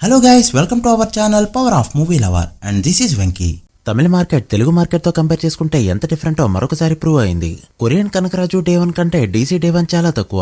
Hello guys, welcome to our channel power of movie lover and this is Venky. Tamil market Telugu market తో compare చేసుకుంటే ఎంత డిఫరెంటో మరొకసారి prove అయింది. Korean Kanakaraju day 1 కంటే DC day 1 చాలా తక్కువ.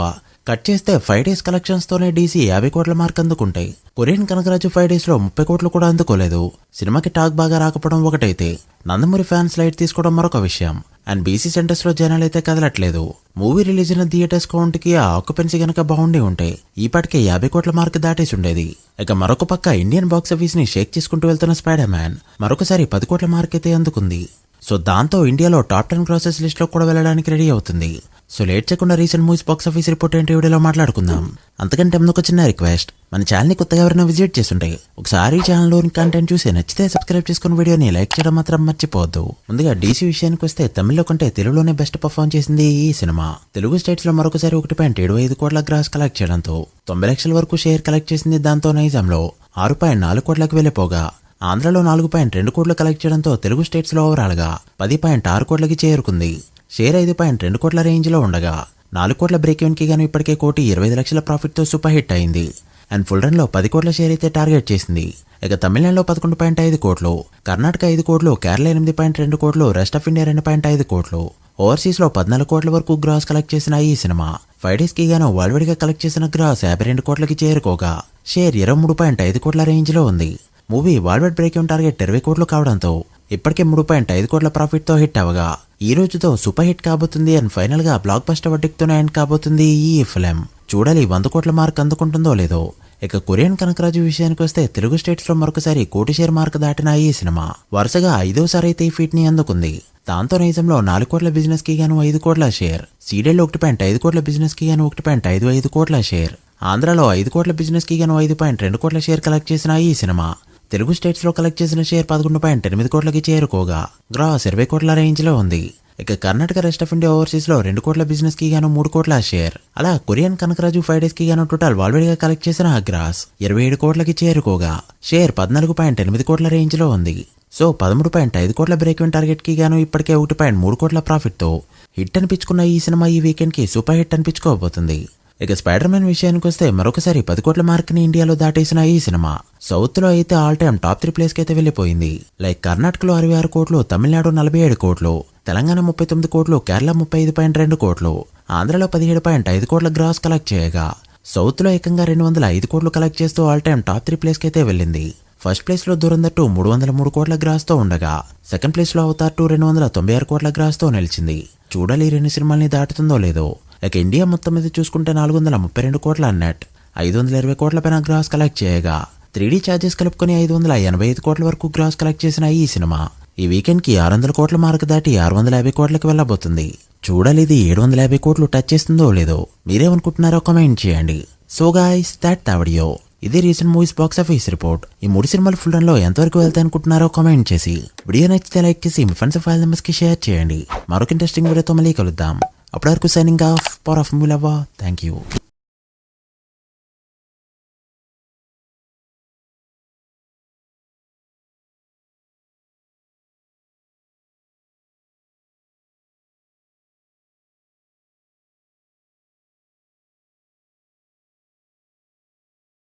కట్ చేస్తే 5 days కలెక్షన్స్ తోనే డీసీ 50 కోట్ల మార్క్ అందుకుంటాయి. కొరియన్ కనకరాజు 5 days లో 30 కోట్లు కూడా అందుకోలేదు. సినిమాకి టాక్ బాగా రాకపోవడం ఒకటైతే నందమూరి ఫ్యాన్స్ లైట్ తీసుకోవడం మరొక విషయం. అండ్ బీసీ సెంటర్స్ లో జనాలైతే కదలట్లేదు. మూవీ రిలీజ్ అయిన థియేటర్స్ కౌంట్ కి ఆ ఆక్యుపెన్సీ గనక బాగుండి ఉంటే ఈపాటికే 50 కోట్ల మార్క్ దాటేసి ఉండేది. ఇక మరొక పక్క ఇండియన్ బాక్సాఫీస్ ని షేక్ చేసుకుంటూ వెళ్తున్న స్పైడర్ మ్యాన్ మరొకసారి 10 కోట్ల మార్క్ అయితే అందుకుంది. సో దాంతో ఇండియాలో టాప్ 10 గ్రాసెస్ లిస్ట్ లో కూడా వెళ్ళడానికి రెడీ అవుతుంది. సో లేట్ చేయకుండా రీసెంట్ మూవీస్ బాక్సాఫీస్ రిపోర్ట్ ఏంటి వీడియోలో మాట్లాడుకుందాం. అంతకంటే ముందు ఒక చిన్న రిక్వెస్ట్, మన ఛానల్ ని కొత్తగా ఎవరైనా విజిట్ చేస్తుంటే ఒకసారి ఛానల్లోని కంటెంట్ చూసి నచ్చితే సబ్స్క్రైబ్ చేసుకుని వీడియోని లైక్ చేయడం మాత్రం మర్చిపోవద్దు. ముందుగా డీసీ విషయానికి వస్తే తమిళ్లో కంటే తెలుగులోనే బెస్ట్ పర్ఫార్మ్ చేసింది ఈ సినిమా. తెలుగు స్టేట్స్ లో మరొకసారి 1.75 కోట్ల గ్రాస్ కలెక్ట్ చేయడంతో 90 లక్షల వరకు షేర్ కలెక్ట్ చేసింది. దాంతో నైజాంలో 6.4 కోట్లకు వెళ్లిపోగా ఆంధ్రలో 4.2 కోట్లు కలెక్ట్ చేయడంతో తెలుగు స్టేట్స్ లో ఓవరాల్ గా 10.6 కోట్లకి చేరుకుంది. షేర్ 5.2 కోట్ల రేంజ్ లో ఉండగా 4 కోట్ల బ్రేక్ ఈవెన్ కి గాను ఇప్పటికే 1,25 లక్షల ప్రాఫిట్ తో సూపర్ హిట్ అయింది. అండ్ ఫుల్ రన్ లో 10 కోట్ల షేర్ అయితే టార్గెట్ చేసింది. ఇక తమిళనాడులో 11.5 కోట్లు, కర్ణాటక 5 కోట్లు, కేరళ 8.2 కోట్లు, రెస్ట్ ఆఫ్ ఇండియా 2.5 కోట్లు, ఓవర్సీస్ లో 14 కోట్ల వరకు గ్రాస్ కలెక్ట్ చేసిన ఈ సినిమా 5 days కి గాను వరల్డ్ గా కలెక్ట్ చేసిన గ్రాస్ 52 కోట్లకి చేరుకోగా షేర్ 23.5 కోట్ల రేంజ్ లో ఉంది. Movie world break even target 20 కోట్లు కావడంతో ఇప్పటికే 3.5 కోట్ల ప్రాఫిట్ తో హిట్ అవగా ఈ రోజుతో సూపర్ హిట్ కాబోతుంది. అండ్ ఫైనల్ గా బ్లాక్ బస్టర్ వర్డిక్తోనే ఎండ్ కాబోతుంది ఈ ఫిల్మ్. చూడాలి 100 కోట్ల మార్క్ అందుకుంటుందో లేదో. ఇక కొరియన్ కనకరాజు విషయానికి వస్తే తెలుగు స్టేట్స్ లో మరొకసారి 1 కోటి షేర్ మార్క్ దాటిన ఈ సినిమా వరుసగా 5వసారి అయితే ఈ ఫీట్ ని అందుకుంది. దాంతో నైజంలో 4 కోట్ల బిజినెస్ కి గాను 5 కోట్ల షేర్, సీడెల్లో 1.5 కోట్ల బిజినెస్ కి గాను 1.55 కోట్ల షేర్, ఆంధ్రలో 5 కోట్ల బిజినెస్ కి గాను 5.2 కోట్ల షేర్ కలెక్ట్ చేసిన ఈ సినిమా తెలుగు స్టేట్స్ లో కలెక్ట్ చేసిన షేర్ 11.8 కోట్లకి చేరుకోగా గ్రాస్ 20 కోట్ల రేంజ్ లో ఉంది. ఇక Karnataka rest of India overseas లో 2 కోట్ల బిజినెస్ కి గాను 3 కోట్ల షేర్. అలా కొరియన్ కనకరాజు 5 days కి గాను టోటల్ వరల్డ్ గా కలెక్ట్ చేసిన గ్రాస్ 27 కోట్లకి చేరుకోగా షేర్ 14.8 కోట్ల రేంజ్ లో ఉంది. సో 13.5 కోట్ల బ్రేక్ ఈవెన్ టార్గెట్ కి గాను ఇప్పటికే 1.3 కోట్ల ప్రాఫిట్ తో హిట్ అనిపించుకున్న ఈ సినిమా ఈ వీకెండ్ కి సూపర్ హిట్ అనిపించుకోబోతుంది. ఇక స్పైడర్ మ్యాన్ విషయానికి వస్తే మరొకసారి 10 కోట్ల మార్క్ ని ఇండియాలో దాటేసిన ఈ సినిమా సౌత్ లో అయితే ఆల్ టైమ్ టాప్ 3 ప్లేస్ కి అయితే వెళ్లిపోయింది. లైక్ కర్ణాటకలో 66 కోట్లు, తమిళనాడు 47 కోట్లు, తెలంగాణ 39 కోట్లు, కేరళ 35.2 కోట్లు, ఆంధ్రలో 17.5 కోట్ల గ్రాస్ కలెక్ట్ చేయగా సౌత్ లో ఏకంగా 205 కోట్లు కలెక్ట్ చేస్తూ ఆల్ టైమ్ టాప్ 3 ప్లేస్ కి అయితే వెళ్ళింది. ఫస్ట్ ప్లేస్ లో దురంధర్ 2 303 కోట్ల గ్రాస్ తో ఉండగా సెకండ్ ప్లేస్ లో అవతార్ 2 296 కోట్ల గ్రాస్ తో నిలిచింది. చూడాలి 2 సినిమాల్ని దాటుతుందో లేదో. ఇక ఇండియా మొత్తం మీద చూసుకుంటే 432 కోట్ల నెట్, 520 కోట్ల పైన గ్రాస్ కలెక్ట్ చేయగా 3D ఛార్జెస్ కలుపుకొని 585 కోట్ల వరకు గ్రాస్ కలెక్ట్ చేసిన ఈ సినిమా ఈ వీకెండ్ కి 600 కోట్ల మార్క్ దాటి 650 కోట్లకి వెళ్లబోతుంది. చూడాలి ఇది 750 కోట్లు టచ్ చేస్తుందో లేదో. మీరేమనుకుంటున్నారో కామెంట్ చేయండి. So guys, that video. ఇది recent movies box office report. ఈ 3 సినిమాలు ఫుల్ రన్ లో ఎంతవరకు వెళ్తాయి అనుకుంటున్నారో కామెంట్ చేసి వీడియో నచ్చితే లైక్ చేసి మీ ఫ్రెండ్స్ ఫైల్ మెంబర్స్ కి షేర్ చేయండి. మరొక ఇంట్రెస్టింగ్ వీడియోతో మళ్ళీ కలుద్దాం. అప్పటి వరకు signing off, power of movie lover. Thank you.